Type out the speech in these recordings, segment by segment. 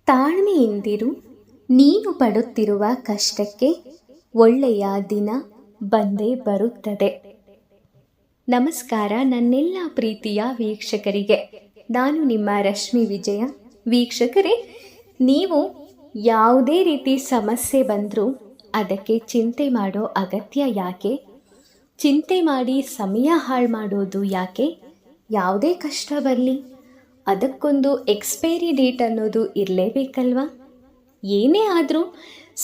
ತಾಳ್ಮೆಯಿಂದಿರು, ನೀನು ಪಡುತ್ತಿರುವ ಕಷ್ಟಕ್ಕೆ ಒಳ್ಳೆಯ ದಿನ ಬಂದೇ ಬರುತ್ತದೆ. ನಮಸ್ಕಾರ ನನ್ನೆಲ್ಲ ಪ್ರೀತಿಯ ವೀಕ್ಷಕರಿಗೆ, ನಾನು ನಿಮ್ಮ ರಶ್ಮಿ ವಿಜಯ. ವೀಕ್ಷಕರೇ, ನೀವು ಯಾವುದೇ ರೀತಿ ಸಮಸ್ಯೆ ಬಂದರೂ ಅದಕ್ಕೆ ಚಿಂತೆ ಮಾಡೋ ಅಗತ್ಯ ಯಾಕೆ? ಚಿಂತೆ ಮಾಡಿ ಸಮಯ ಹಾಳು ಮಾಡೋದು ಯಾಕೆ? ಯಾವುದೇ ಕಷ್ಟ ಬರಲಿ ಅದಕ್ಕೊಂದು ಎಕ್ಸ್ಪೈರಿ ಡೇಟ್ ಅನ್ನೋದು ಇರಲೇಬೇಕಲ್ವಾ? ಏನೇ ಆದರೂ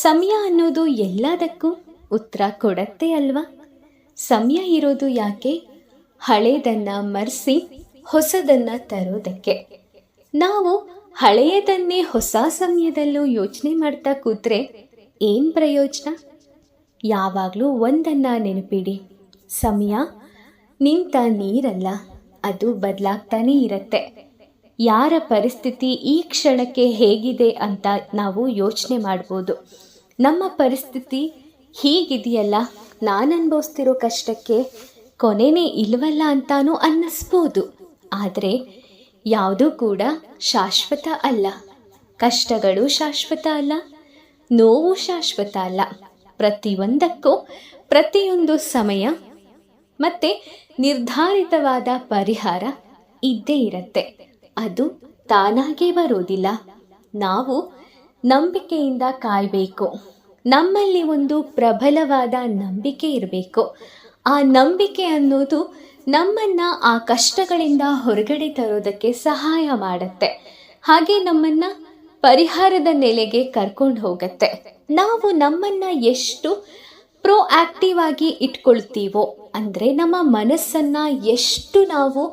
ಸಮಯ ಅನ್ನೋದು ಎಲ್ಲದಕ್ಕೂ ಉತ್ತರ ಕೊಡತ್ತೆ ಅಲ್ವಾ? ಸಮಯ ಇರೋದು ಯಾಕೆ? ಹಳೆಯದನ್ನು ಮರೆಸಿ ಹೊಸದನ್ನು ತರೋದಕ್ಕೆ. ನಾವು ಹಳೆಯದನ್ನೇ ಹೊಸ ಸಮಯದಲ್ಲೂ ಯೋಚನೆ ಮಾಡ್ತಾ ಕೂತ್ರೆ ಏನು ಪ್ರಯೋಜನ? ಯಾವಾಗಲೂ ಒಂದನ್ನು ನೆನಪಿಡಿ, ಸಮಯ ನಿಂತ ನೀರಲ್ಲ, ಅದು ಬದಲಾಗ್ತಾನೇ ಇರುತ್ತೆ. ಯಾರ ಪರಿಸ್ಥಿತಿ ಈ ಕ್ಷಣಕ್ಕೆ ಹೇಗಿದೆ ಅಂತ ನಾವು ಯೋಚನೆ ಮಾಡ್ಬೋದು. ನಮ್ಮ ಪರಿಸ್ಥಿತಿ ಹೀಗಿದೆಯಲ್ಲ, ನಾನು ಅನುಭವಿಸ್ತಿರೋ ಕಷ್ಟಕ್ಕೆ ಕೊನೆಯೇ ಇಲ್ವಲ್ಲ ಅಂತಾನೂ ಅನ್ನಿಸ್ಬೋದು. ಆದರೆ ಯಾವುದೂ ಕೂಡ ಶಾಶ್ವತ ಅಲ್ಲ. ಕಷ್ಟಗಳು ಶಾಶ್ವತ ಅಲ್ಲ, ನೋವು ಶಾಶ್ವತ ಅಲ್ಲ. ಪ್ರತಿಯೊಂದಕ್ಕೂ ಪ್ರತಿಯೊಂದು ಸಮಯ ಮತ್ತು ನಿರ್ಧಾರಿತವಾದ ಪರಿಹಾರ ಇದ್ದೇ ಇರುತ್ತೆ. ಅದು ತಾನಾಗೇ ಬರೋದಿಲ್ಲ. ನಾವು ನಂಬಿಕೆಯಿಂದ ಕಾಯಬೇಕು. ನಮ್ಮಲ್ಲಿ ಒಂದು ಪ್ರಬಲವಾದ ನಂಬಿಕೆ ಇರಬೇಕು. ಆ ನಂಬಿಕೆ ಅನ್ನೋದು ನಮ್ಮನ್ನು ಆ ಕಷ್ಟಗಳಿಂದ ಹೊರಗಡೆ ತರೋದಕ್ಕೆ ಸಹಾಯ ಮಾಡುತ್ತೆ. ಹಾಗೆ ನಮ್ಮನ್ನು ಪರಿಹಾರದ ನೆಲೆಗೆ ಕರ್ಕೊಂಡು ಹೋಗುತ್ತೆ. ನಾವು ನಮ್ಮನ್ನು ಎಷ್ಟು ಪ್ರೋಆಕ್ಟಿವ್ ಆಗಿ ಇಟ್ಕೊಳ್ತೀವೋ, ಅಂದರೆ ನಮ್ಮ ಮನಸ್ಸನ್ನು ಎಷ್ಟು ನಾವು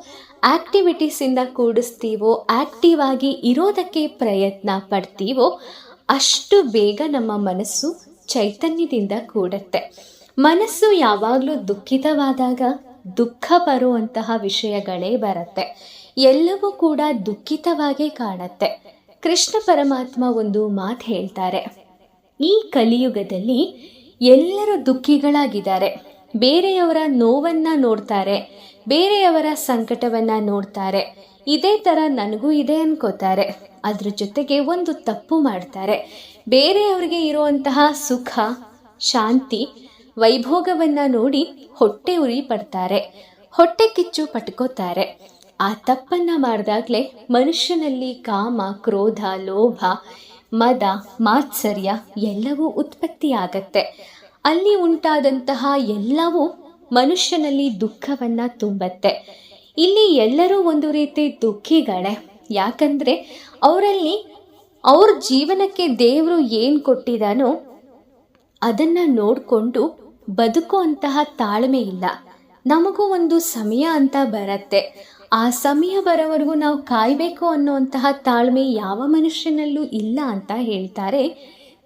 ಆಕ್ಟಿವಿಟೀಸಿಂದ ಕೂಡಿಸ್ತೀವೋ, ಆಕ್ಟಿವ್ ಆಗಿ ಇರೋದಕ್ಕೆ ಪ್ರಯತ್ನ ಪಡ್ತೀವೋ, ಅಷ್ಟು ಬೇಗ ನಮ್ಮ ಮನಸ್ಸು ಚೈತನ್ಯದಿಂದ ಕೂಡುತ್ತೆ. ಮನಸ್ಸು ಯಾವಾಗಲೂ ದುಃಖಿತವಾದಾಗ ದುಃಖ ಬರುವಂತಹ ವಿಷಯಗಳೇ ಬರುತ್ತೆ. ಎಲ್ಲವೂ ಕೂಡ ದುಃಖಿತವಾಗೇ ಕಾಣುತ್ತೆ. ಕೃಷ್ಣ ಪರಮಾತ್ಮ ಒಂದು ಮಾತು ಹೇಳ್ತಾರೆ, ಈ ಕಲಿಯುಗದಲ್ಲಿ ಎಲ್ಲರೂ ದುಃಖಿಗಳಾಗಿದ್ದಾರೆ. ಬೇರೆಯವರ ನೋವನ್ನು ನೋಡ್ತಾರೆ, ಬೇರೆಯವರ ಸಂಕಟವನ್ನು ನೋಡ್ತಾರೆ. ಇದೇ ಥರ ನನಗೂ ಇದೆ ಅನ್ಕೋತಾರೆ. ಅದ್ರ ಜೊತೆಗೆ ಒಂದು ತಪ್ಪು ಮಾಡ್ತಾರೆ. ಬೇರೆಯವರಿಗೆ ಇರುವಂತಹ ಸುಖ, ಶಾಂತಿ, ವೈಭೋಗವನ್ನು ನೋಡಿ ಹೊಟ್ಟೆ ಉರಿ ಪಡ್ತಾರೆ, ಹೊಟ್ಟೆ ಕಿಚ್ಚು ಪಟ್ಕೋತಾರೆ. ಆ ತಪ್ಪನ್ನು ಮಾಡಿದಾಗಲೇ ಮನುಷ್ಯನಲ್ಲಿ ಕಾಮ, ಕ್ರೋಧ, ಲೋಭ, ಮದ, ಮಾತ್ಸರ್ಯ ಎಲ್ಲವೂ ಉತ್ಪತ್ತಿಯಾಗತ್ತೆ. ಅಲ್ಲಿ ಉಂಟಾದಂತಹ ಎಲ್ಲವೂ ಮನುಷ್ಯನಲ್ಲಿ ದುಃಖವನ್ನು ತುಂಬತ್ತೆ. ಇಲ್ಲಿ ಎಲ್ಲರೂ ಒಂದು ರೀತಿ ದುಃಖಿಗಳೇ. ಯಾಕಂದರೆ ಅವರಲ್ಲಿ ಅವ್ರ ಜೀವನಕ್ಕೆ ದೇವರು ಏನು ಕೊಟ್ಟಿದ್ದಾನೋ ಅದನ್ನು ನೋಡಿಕೊಂಡು ಬದುಕುವಂತಹ ತಾಳ್ಮೆ ಇಲ್ಲ. ನಮಗೂ ಒಂದು ಸಮಯ ಅಂತ ಬರುತ್ತೆ. ಆ ಸಮಯ ಬರೋವರೆಗೂ ನಾವು ಕಾಯಬೇಕು ಅನ್ನುವಂತಹ ತಾಳ್ಮೆ ಯಾವ ಮನುಷ್ಯನಲ್ಲೂ ಇಲ್ಲ ಅಂತ ಹೇಳ್ತಾರೆ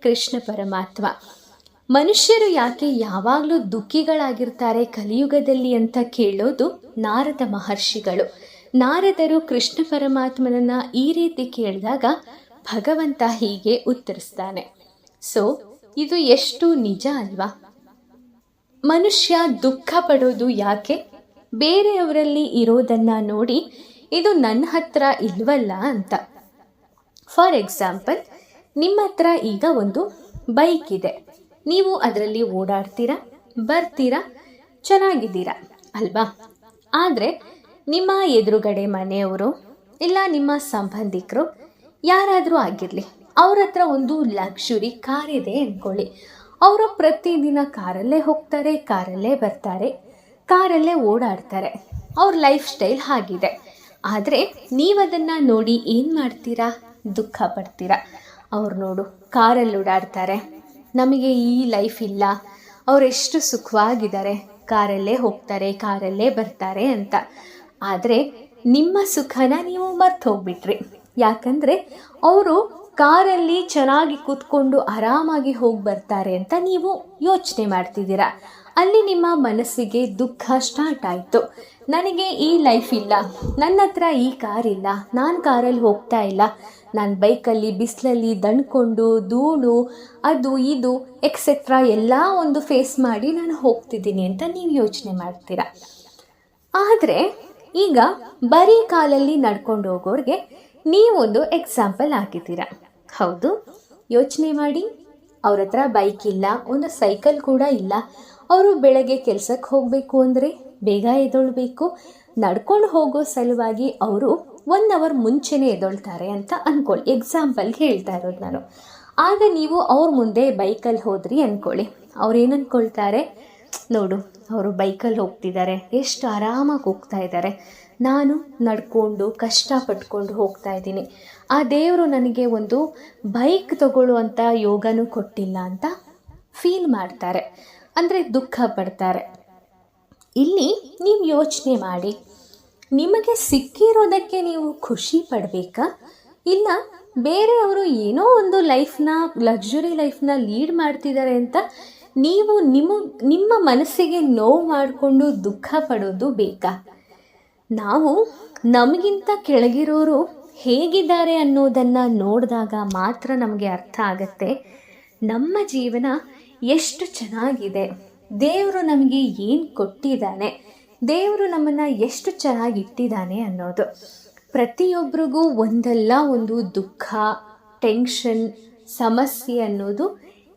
ಕೃಷ್ಣ ಪರಮಾತ್ಮ. ಮನುಷ್ಯರು ಯಾಕೆ ಯಾವಾಗಲೂ ದುಃಖಿಗಳಾಗಿರ್ತಾರೆ ಕಲಿಯುಗದಲ್ಲಿ ಅಂತ ಕೇಳೋದು ನಾರದ ಮಹರ್ಷಿಗಳು. ನಾರದರು ಕೃಷ್ಣ ಪರಮಾತ್ಮನನ್ನು ಈ ರೀತಿ ಕೇಳಿದಾಗ ಭಗವಂತ ಹೀಗೆ ಉತ್ತರಿಸ್ತಾನೆ. ಸೊ ಇದು ಎಷ್ಟು ನಿಜ ಅಲ್ವಾ? ಮನುಷ್ಯ ದುಃಖ ಪಡೋದು ಯಾಕೆ? ಬೇರೆಯವರಲ್ಲಿ ಇರೋದನ್ನು ನೋಡಿ ಇದು ನನ್ನ ಹತ್ರ ಇಲ್ವಲ್ಲ ಅಂತ. ಫಾರ್ ಎಕ್ಸಾಂಪಲ್, ನಿಮ್ಮ ಹತ್ರ ಈಗ ಒಂದು ಬೈಕ್ ಇದೆ. ನೀವು ಅದರಲ್ಲಿ ಓಡಾಡ್ತೀರಾ, ಬರ್ತೀರಾ, ಚೆನ್ನಾಗಿದ್ದೀರಾ ಅಲ್ವಾ? ಆದರೆ ನಿಮ್ಮ ಎದುರುಗಡೆ ಮನೆಯವರು ಇಲ್ಲ ನಿಮ್ಮ ಸಂಬಂಧಿಕರು ಯಾರಾದರೂ ಆಗಿರಲಿ, ಅವ್ರ ಹತ್ರ ಒಂದು ಲಕ್ಸುರಿ ಕಾರ್ ಇದೆ ಅಂದ್ಕೊಳ್ಳಿ. ಅವರು ಪ್ರತಿದಿನ ಕಾರಲ್ಲೇ ಹೋಗ್ತಾರೆ, ಕಾರಲ್ಲೇ ಬರ್ತಾರೆ, ಕಾರಲ್ಲೇ ಓಡಾಡ್ತಾರೆ. ಅವ್ರ ಲೈಫ್ ಸ್ಟೈಲ್ ಆಗಿದೆ. ಆದರೆ ನೀವದನ್ನು ನೋಡಿ ಏನು ಮಾಡ್ತೀರಾ? ದುಃಖ ಪಡ್ತೀರಾ. ಅವ್ರು ನೋಡು ಕಾರಲ್ಲಿ ಓಡಾಡ್ತಾರೆ, ನಮಗೆ ಈ ಲೈಫ್ ಇಲ್ಲ, ಅವರೆಷ್ಟು ಸುಖವಾಗಿದ್ದಾರೆ, ಕಾರಲ್ಲೇ ಹೋಗ್ತಾರೆ, ಕಾರಲ್ಲೇ ಬರ್ತಾರೆ ಅಂತ. ಆದರೆ ನಿಮ್ಮ ಸುಖನ ನೀವು ಮರ್ತು ಹೋಗ್ಬಿಟ್ರಿ. ಯಾಕಂದರೆ ಅವರು ಕಾರಲ್ಲಿ ಚೆನ್ನಾಗಿ ಕೂತ್ಕೊಂಡು ಆರಾಮಾಗಿ ಹೋಗಿ ಬರ್ತಾರೆ ಅಂತ ನೀವು ಯೋಚನೆ ಮಾಡ್ತಿದ್ದೀರಾ. ಅಲ್ಲಿ ನಿಮ್ಮ ಮನಸ್ಸಿಗೆ ದುಃಖ ಸ್ಟಾರ್ಟ್ ಆಯಿತು. ನನಗೆ ಈ ಲೈಫ್ ಇಲ್ಲ, ನನ್ನ ಹತ್ರ ಈ ಕಾರ್ ಇಲ್ಲ, ನಾನು ಕಾರಲ್ಲಿ ಹೋಗ್ತಾ ಇಲ್ಲ, ನಾನು ಬೈಕಲ್ಲಿ ಬಿಸಿಲಲ್ಲಿ ದಣ್ಕೊಂಡು ಧೂಳು ಅದು ಇದು ಎಕ್ಸೆಟ್ರಾ ಎಲ್ಲ ಒಂದು ಫೇಸ್ ಮಾಡಿ ನಾನು ಹೋಗ್ತಿದ್ದೀನಿ ಅಂತ ನೀವು ಯೋಚನೆ ಮಾಡ್ತೀರಾ. ಆದರೆ ಈಗ ಬರೀ ಕಾಲಲ್ಲಿ ನಡ್ಕೊಂಡು ಹೋಗೋರಿಗೆ ನೀವೊಂದು ಎಕ್ಸಾಂಪಲ್ ಹಾಕಿದ್ದೀರಾ. ಹೌದು, ಯೋಚನೆ ಮಾಡಿ. ಅವ್ರ ಹತ್ರ ಬೈಕ್ ಇಲ್ಲ, ಒಂದು ಸೈಕಲ್ ಕೂಡ ಇಲ್ಲ. ಅವರು ಬೆಳಗ್ಗೆ ಕೆಲಸಕ್ಕೆ ಹೋಗಬೇಕು ಅಂದರೆ ಬೇಗ ಎದ್ದೇಳಬೇಕು. ನಡ್ಕೊಂಡು ಹೋಗೋ ಸಲುವಾಗಿ ಅವರು 1 ಅವರ್ ಮುಂಚೆನೇ ಎದ್ದೇಳ್ತಾರೆ ಅಂತ ಅಂದ್ಕೊಳ್ಳಿ. ಎಕ್ಸಾಂಪಲ್ಗೆ ಹೇಳ್ತಾ ಇರೋದು ನಾನು. ಆಗ ನೀವು ಅವ್ರ ಮುಂದೆ ಬೈಕಲ್ಲಿ ಹೋದ್ರಿ ಅಂದ್ಕೊಳ್ಳಿ. ಅವ್ರು ಏನು ಅಂದ್ಕೊಳ್ತಾರೆ, ನೋಡು ಅವರು ಬೈಕಲ್ಲಿ ಹೋಗ್ತಿದ್ದಾರೆ, ಎಷ್ಟು ಆರಾಮಾಗಿ ಹೋಗ್ತಾ ಇದ್ದಾರೆ, ನಾನು ನಡ್ಕೊಂಡು ಕಷ್ಟಪಟ್ಕೊಂಡು ಹೋಗ್ತಾ ಇದ್ದೀನಿ. ಆ ದೇವರು ನನಗೆ ಒಂದು ಬೈಕ್ ತಗೊಳ್ಳುವಂಥ ಯೋಗನೂ ಕೊಟ್ಟಿಲ್ಲ ಅಂತ ಫೀಲ್ ಮಾಡ್ತಾರೆ, ಅಂದರೆ ದುಃಖ ಪಡ್ತಾರೆ. ಇಲ್ಲಿ ನೀವು ಯೋಚನೆ ಮಾಡಿ, ನಿಮಗೆ ಸಿಕ್ಕಿರೋದಕ್ಕೆ ನೀವು ಖುಷಿ ಪಡಬೇಕಾ, ಇಲ್ಲ ಬೇರೆಯವರು ಏನೋ ಒಂದು ಲಕ್ಸುರಿ ಲೈಫ್ನ ಲೀಡ್ ಮಾಡ್ತಿದ್ದಾರೆ ಅಂತ ನೀವು ನಿಮ್ಮ ಮನಸ್ಸಿಗೆ ನೋವು ಮಾಡಿಕೊಂಡು ದುಃಖ ಪಡೋದು ಬೇಕಾ? ನಾವು ನಮಗಿಂತ ಕೆಳಗಿರೋರು ಹೇಗಿದ್ದಾರೆ ಅನ್ನೋದನ್ನು ನೋಡಿದಾಗ ಮಾತ್ರ ನಮಗೆ ಅರ್ಥ ಆಗುತ್ತೆ ನಮ್ಮ ಜೀವನ ಎಷ್ಟು ಚೆನ್ನಾಗಿದೆ, ದೇವರು ನಮಗೆ ಏನು ಕೊಟ್ಟಿದ್ದಾನೆ, ದೇವರು ನಮ್ಮನ್ನು ಎಷ್ಟು ಚೆನ್ನಾಗಿ ಇಟ್ಟಿದ್ದಾನೆ ಅನ್ನೋದು. ಪ್ರತಿಯೊಬ್ಬರಿಗೂ ಒಂದಲ್ಲ ಒಂದು ದುಃಖ, ಟೆನ್ಷನ್, ಸಮಸ್ಯೆ ಅನ್ನೋದು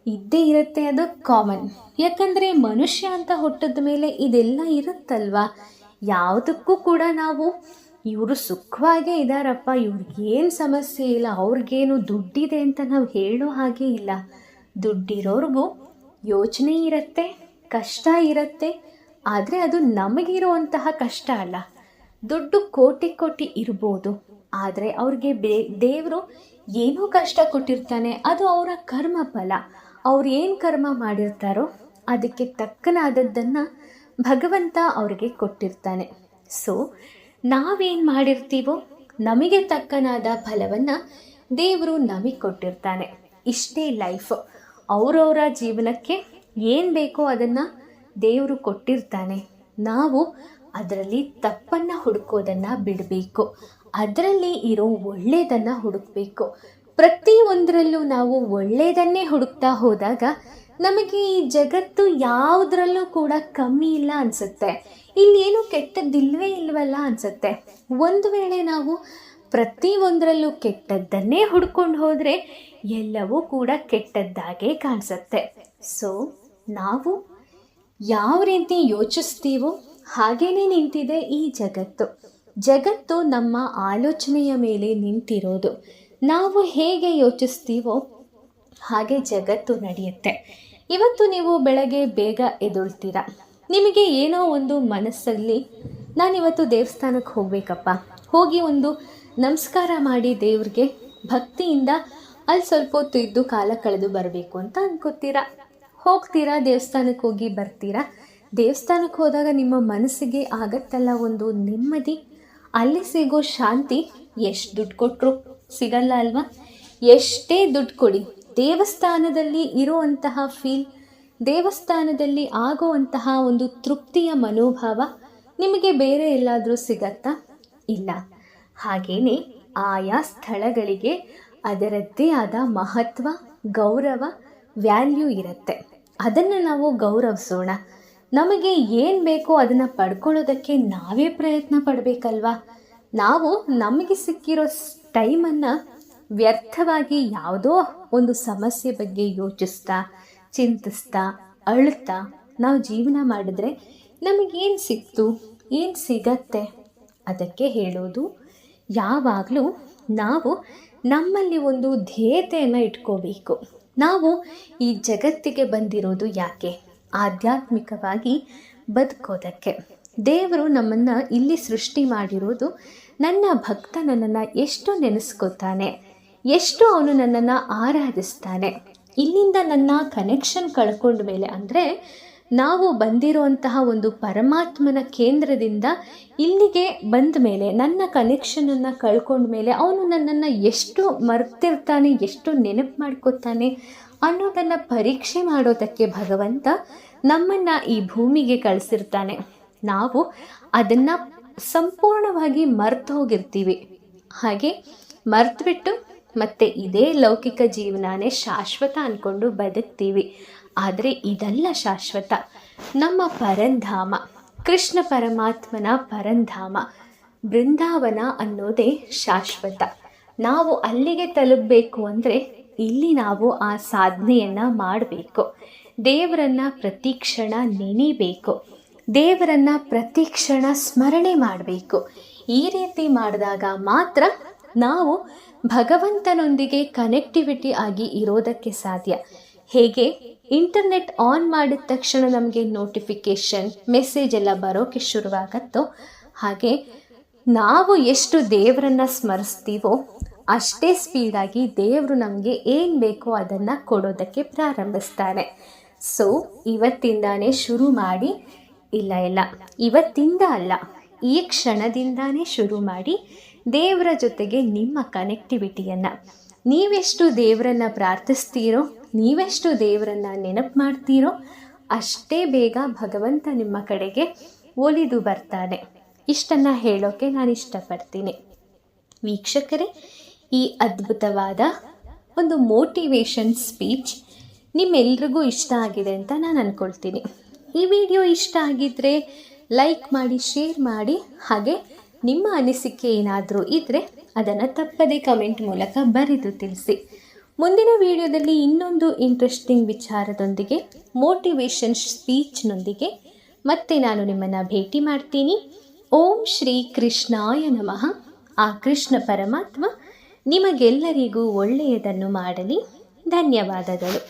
ಇದ್ದೇ ಇರುತ್ತೆ. ಅದು ಕಾಮನ್. ಯಾಕಂದರೆ ಮನುಷ್ಯ ಅಂತ ಹುಟ್ಟಿದ ಮೇಲೆ ಇದೆಲ್ಲ ಇರುತ್ತಲ್ವ. ಯಾವುದಕ್ಕೂ ಕೂಡ ನಾವು ಇವರು ಸುಖವಾಗೇ ಇದ್ದಾರಪ್ಪ, ಇವ್ರಿಗೇನು ಸಮಸ್ಯೆ ಇಲ್ಲ, ಅವ್ರಿಗೇನು ದುಡ್ಡಿದೆ ಅಂತ ನಾವು ಹೇಳೋ ಹಾಗೆ ಇಲ್ಲ. ದುಡ್ಡಿರೋರ್ಗೂ ಯೋಚನೆ ಇರುತ್ತೆ, ಕಷ್ಟ ಇರುತ್ತೆ. ಆದರೆ ಅದು ನಮಗಿರುವಂತಹ ಕಷ್ಟ ಅಲ್ಲ. ದುಡ್ಡು ಕೋಟಿ ಕೋಟಿ ಇರ್ಬೋದು, ಆದರೆ ಅವ್ರಿಗೆ ದೇವರು ಏನೋ ಕಷ್ಟ ಕೊಟ್ಟಿರ್ತಾನೆ. ಅದು ಅವರ ಕರ್ಮ ಫಲ. ಅವ್ರು ಏನು ಕರ್ಮ ಮಾಡಿರ್ತಾರೋ ಅದಕ್ಕೆ ತಕ್ಕನಾದದ್ದನ್ನು ಭಗವಂತ ಅವ್ರಿಗೆ ಕೊಟ್ಟಿರ್ತಾನೆ. ಸೊ ನಾವೇನು ಮಾಡಿರ್ತೀವೋ ನಮಗೆ ತಕ್ಕನಾದ ಫಲವನ್ನು ದೇವರು ನಮಗೆ ಕೊಟ್ಟಿರ್ತಾನೆ. ಇಷ್ಟೇ ಲೈಫ್. ಅವರವರ ಜೀವನಕ್ಕೆ ಏನು ಬೇಕೋ ಅದನ್ನು ದೇವರು ಕೊಟ್ಟಿರ್ತಾನೆ. ನಾವು ಅದರಲ್ಲಿ ತಪ್ಪನ್ನು ಹುಡುಕೋದನ್ನು ಬಿಡಬೇಕು, ಅದರಲ್ಲಿ ಇರೋ ಒಳ್ಳೆಯದನ್ನು ಹುಡುಕಬೇಕು. ಪ್ರತಿಯೊಂದರಲ್ಲೂ ನಾವು ಒಳ್ಳೆಯದನ್ನೇ ಹುಡುಕ್ತಾ ಹೋದಾಗ ನಮಗೆ ಈ ಜಗತ್ತು ಯಾವುದರಲ್ಲೂ ಕೂಡ ಕಮ್ಮಿ ಇಲ್ಲ ಅನಿಸುತ್ತೆ. ಇಲ್ಲೇನು ಕೆಟ್ಟದ್ದಿಲ್ವೇ ಇಲ್ವಲ್ಲ ಅನಿಸುತ್ತೆ. ಒಂದು ವೇಳೆ ನಾವು ಪ್ರತಿಯೊಂದರಲ್ಲೂ ಕೆಟ್ಟದ್ದನ್ನೇ ಹುಡ್ಕೊಂಡು ಹೋದರೆ ಎಲ್ಲವೂ ಕೂಡ ಕೆಟ್ಟದ್ದಾಗೇ ಕಾಣಿಸುತ್ತೆ. ಸೊ ನಾವು ಯಾವ ರೀತಿ ಯೋಚಿಸ್ತೀವೋ ಹಾಗೇನೇ ನಿಂತಿದೆ ಈ ಜಗತ್ತು ನಮ್ಮ ಆಲೋಚನೆಯ ಮೇಲೆ ನಿಂತಿರೋದು. ನಾವು ಹೇಗೆ ಯೋಚಿಸ್ತೀವೋ ಹಾಗೆ ಜಗತ್ತು ನಡೆಯುತ್ತೆ. ಇವತ್ತು ನೀವು ಬೆಳಗ್ಗೆ ಬೇಗ ಎದ್ದೇಳ್ತೀರ, ನಿಮಗೆ ಏನೋ ಒಂದು ಮನಸ್ಸಲ್ಲಿ ನಾನಿವತ್ತು ದೇವಸ್ಥಾನಕ್ಕೆ ಹೋಗಬೇಕಪ್ಪ, ಹೋಗಿ ಒಂದು ನಮಸ್ಕಾರ ಮಾಡಿ ದೇವ್ರಿಗೆ ಭಕ್ತಿಯಿಂದ ಅಲ್ಲಿ ಸ್ವಲ್ಪ ಹೊತ್ತು ಇದ್ದು ಕಾಲ ಕಳೆದು ಬರಬೇಕು ಅಂತ ಅಂದ್ಕೋತೀರ. ಹೋಗ್ತೀರಾ, ದೇವಸ್ಥಾನಕ್ಕೆ ಹೋಗಿ ಬರ್ತೀರಾ. ದೇವಸ್ಥಾನಕ್ಕೆ ಹೋದಾಗ ನಿಮ್ಮ ಮನಸ್ಸಿಗೆ ಆಗತ್ತಲ್ಲ ಒಂದು ನೆಮ್ಮದಿ, ಅಲ್ಲಿ ಸಿಗೋ ಶಾಂತಿ ಎಷ್ಟು ದುಡ್ಡು ಕೊಟ್ಟರು ಸಿಗಲ್ಲ ಅಲ್ವಾ? ಎಷ್ಟೇ ದುಡ್ಡು ಕೊಡಿ, ದೇವಸ್ಥಾನದಲ್ಲಿ ಇರುವಂತಹ ಫೀಲ್, ದೇವಸ್ಥಾನದಲ್ಲಿ ಆಗುವಂತಹ ಒಂದು ತೃಪ್ತಿಯ ಮನೋಭಾವ ನಿಮಗೆ ಬೇರೆ ಎಲ್ಲಾದರೂ ಸಿಗತ್ತಾ? ಇಲ್ಲ. ಹಾಗೆಯೇ ಆಯಾ ಸ್ಥಳಗಳಿಗೆ ಅದರದ್ದೇ ಆದ ಮಹತ್ವ, ಗೌರವ, ವ್ಯಾಲ್ಯೂ ಇರುತ್ತೆ. ಅದನ್ನು ನಾವು ಗೌರವಿಸೋಣ. ನಮಗೆ ಏನು ಬೇಕೋ ಅದನ್ನು ಪಡ್ಕೊಳ್ಳೋದಕ್ಕೆ ನಾವೇ ಪ್ರಯತ್ನ ಪಡಬೇಕಲ್ವಾ? ನಾವು ನಮಗೆ ಸಿಕ್ಕಿರೋ ಟೈಮನ್ನು ವ್ಯರ್ಥವಾಗಿ ಯಾವುದೋ ಒಂದು ಸಮಸ್ಯೆ ಬಗ್ಗೆ ಯೋಚಿಸ್ತಾ, ಚಿಂತಿಸ್ತಾ, ಅಳುತ್ತಾ ನಾವು ಜೀವನ ಮಾಡಿದ್ರೆ ನಮಗೇನು ಸಿಕ್ತು, ಏನು ಸಿಗತ್ತೆ? ಅದಕ್ಕೆ ಹೇಳೋದು, ಯಾವಾಗಲೂ ನಾವು ನಮ್ಮಲ್ಲಿ ಒಂದು ಧ್ಯೇಯತೆಯನ್ನು ಇಟ್ಕೋಬೇಕು. ನಾವು ಈ ಜಗತ್ತಿಗೆ ಬಂದಿರೋದು ಯಾಕೆ? ಆಧ್ಯಾತ್ಮಿಕವಾಗಿ ಬದುಕೋದಕ್ಕೆ. ದೇವರು ನಮ್ಮನ್ನು ಇಲ್ಲಿ ಸೃಷ್ಟಿ ಮಾಡಿರೋದು, ನನ್ನ ಭಕ್ತ ನನ್ನನ್ನು ಎಷ್ಟು ನೆನೆಸ್ಕೋತಾನೆ, ಎಷ್ಟು ಅವನು ನನ್ನನ್ನು ಆರಾಧಿಸ್ತಾನೆ. ಇಲ್ಲಿಂದ ನನ್ನ ಕನೆಕ್ಷನ್ ಕಳ್ಕೊಂಡ ಮೇಲೆ, ಅಂದರೆ ನಾವು ಬಂದಿರುವಂತಹ ಒಂದು ಪರಮಾತ್ಮನ ಕೇಂದ್ರದಿಂದ ಇಲ್ಲಿಗೆ ಬಂದ ಮೇಲೆ, ನನ್ನ ಕನೆಕ್ಷನನ್ನು ಕಳ್ಕೊಂಡ ಮೇಲೆ ಅವನು ನನ್ನನ್ನು ಎಷ್ಟು ಮರ್ತಿರ್ತಾನೆ, ಎಷ್ಟು ನೆನಪು ಮಾಡ್ಕೋತಾನೆ ಅನ್ನೋದನ್ನು ಪರೀಕ್ಷೆ ಮಾಡೋದಕ್ಕೆ ಭಗವಂತ ನಮ್ಮನ್ನು ಈ ಭೂಮಿಗೆ ಕಳಿಸಿರ್ತಾನೆ. ನಾವು ಅದನ್ನು ಸಂಪೂರ್ಣವಾಗಿ ಮರ್ತು ಹೋಗಿರ್ತೀವಿ. ಹಾಗೆ ಮರ್ತುಬಿಟ್ಟು ಮತ್ತೆ ಇದೇ ಲೌಕಿಕ ಜೀವನನೇ ಶಾಶ್ವತ ಅಂದ್ಕೊಂಡು ಬದುಕ್ತೀವಿ. ಆದರೆ ಇದೆಲ್ಲ ಶಾಶ್ವತ. ನಮ್ಮ ಪರಂಧಾಮ, ಕೃಷ್ಣ ಪರಮಾತ್ಮನ ಪರಂಧಾಮ ಬೃಂದಾವನ ಅನ್ನೋದೇ ಶಾಶ್ವತ. ನಾವು ಅಲ್ಲಿಗೆ ತಲುಪಬೇಕು ಅಂದರೆ ಇಲ್ಲಿ ನಾವು ಆ ಸಾಧನೆಯನ್ನು ಮಾಡಬೇಕು. ದೇವರನ್ನು ಪ್ರತಿ ಕ್ಷಣ ನೆನೀಬೇಕು, ದೇವರನ್ನು ಪ್ರತಿ ಕ್ಷಣ ಸ್ಮರಣೆ ಮಾಡಬೇಕು. ಈ ರೀತಿ ಮಾಡಿದಾಗ ಮಾತ್ರ ನಾವು ಭಗವಂತನೊಂದಿಗೆ ಕನೆಕ್ಟಿವಿಟಿ ಆಗಿ ಇರೋದಕ್ಕೆ ಸಾಧ್ಯ. ಹೇಗೆ ಇಂಟರ್ನೆಟ್ ಆನ್ ಮಾಡಿದ ತಕ್ಷಣ ನಮಗೆ ನೋಟಿಫಿಕೇಷನ್ ಮೆಸೇಜ್ ಎಲ್ಲ ಬರೋಕ್ಕೆ ಶುರುವಾಗತ್ತೋ, ಹಾಗೆ ನಾವು ಎಷ್ಟು ದೇವರನ್ನು ಸ್ಮರಿಸ್ತೀವೋ ಅಷ್ಟೇ ಸ್ಪೀಡಾಗಿ ದೇವರು ನಮಗೆ ಏನು ಬೇಕೋ ಅದನ್ನು ಕೊಡೋದಕ್ಕೆ ಪ್ರಾರಂಭಿಸ್ತಾನೆ. ಸೊ ಇವತ್ತಿಂದಾನೇ ಶುರು ಮಾಡಿ, ಇಲ್ಲ ಇವತ್ತಿಂದ ಅಲ್ಲ, ಈ ಕ್ಷಣದಿಂದಾನೇ ಶುರು ಮಾಡಿ ದೇವರ ಜೊತೆಗೆ ನಿಮ್ಮ ಕನೆಕ್ಟಿವಿಟಿಯನ್ನು, ನೀವೆಷ್ಟು ದೇವರನ್ನು ಪ್ರಾರ್ಥಿಸ್ತೀರೋ, ನೀವೆಷ್ಟು ದೇವರನ್ನು ನೆನಪು ಮಾಡ್ತೀರೋ ಅಷ್ಟೇ ಬೇಗ ಭಗವಂತ ನಿಮ್ಮ ಕಡೆಗೆ ಒಲಿದು ಬರ್ತಾನೆ. ಇಷ್ಟನ್ನು ಹೇಳೋಕ್ಕೆ ನಾನು ಇಷ್ಟಪಡ್ತೀನಿ. ವೀಕ್ಷಕರೇ, ಈ ಅದ್ಭುತವಾದ ಒಂದು ಮೋಟಿವೇಶನ್ ಸ್ಪೀಚ್ ನಿಮ್ಮೆಲ್ರಿಗೂ ಇಷ್ಟ ಆಗಿದೆ ಅಂತ ನಾನು ಅಂದ್ಕೊಳ್ತೀನಿ. ಈ ವಿಡಿಯೋ ಇಷ್ಟ ಆಗಿದ್ದರೆ ಲೈಕ್ ಮಾಡಿ, ಶೇರ್ ಮಾಡಿ, ಹಾಗೆ ನಿಮ್ಮ ಅನಿಸಿಕೆ ಏನಾದರೂ ಇದ್ದರೆ ಅದನ್ನು ತಪ್ಪದೇ ಕಮೆಂಟ್ ಮೂಲಕ ಬರೆದು ತಿಳಿಸಿ. ಮುಂದಿನ ವಿಡಿಯೋದಲ್ಲಿ ಇನ್ನೊಂದು ಇಂಟ್ರೆಸ್ಟಿಂಗ್ ವಿಚಾರದೊಂದಿಗೆ, ಮೋಟಿವೇಶನ್ ಸ್ಪೀಚ್ನೊಂದಿಗೆ ಮತ್ತೆ ನಾನು ನಿಮ್ಮನ್ನು ಭೇಟಿ ಮಾಡ್ತೀನಿ. ಓಂ ಶ್ರೀ ಕೃಷ್ಣಾಯ ನಮಃ. ಆ ಕೃಷ್ಣ ಪರಮಾತ್ಮ ನಿಮಗೆಲ್ಲರಿಗೂ ಒಳ್ಳೆಯದನ್ನು ಮಾಡಲಿ. ಧನ್ಯವಾದಗಳು.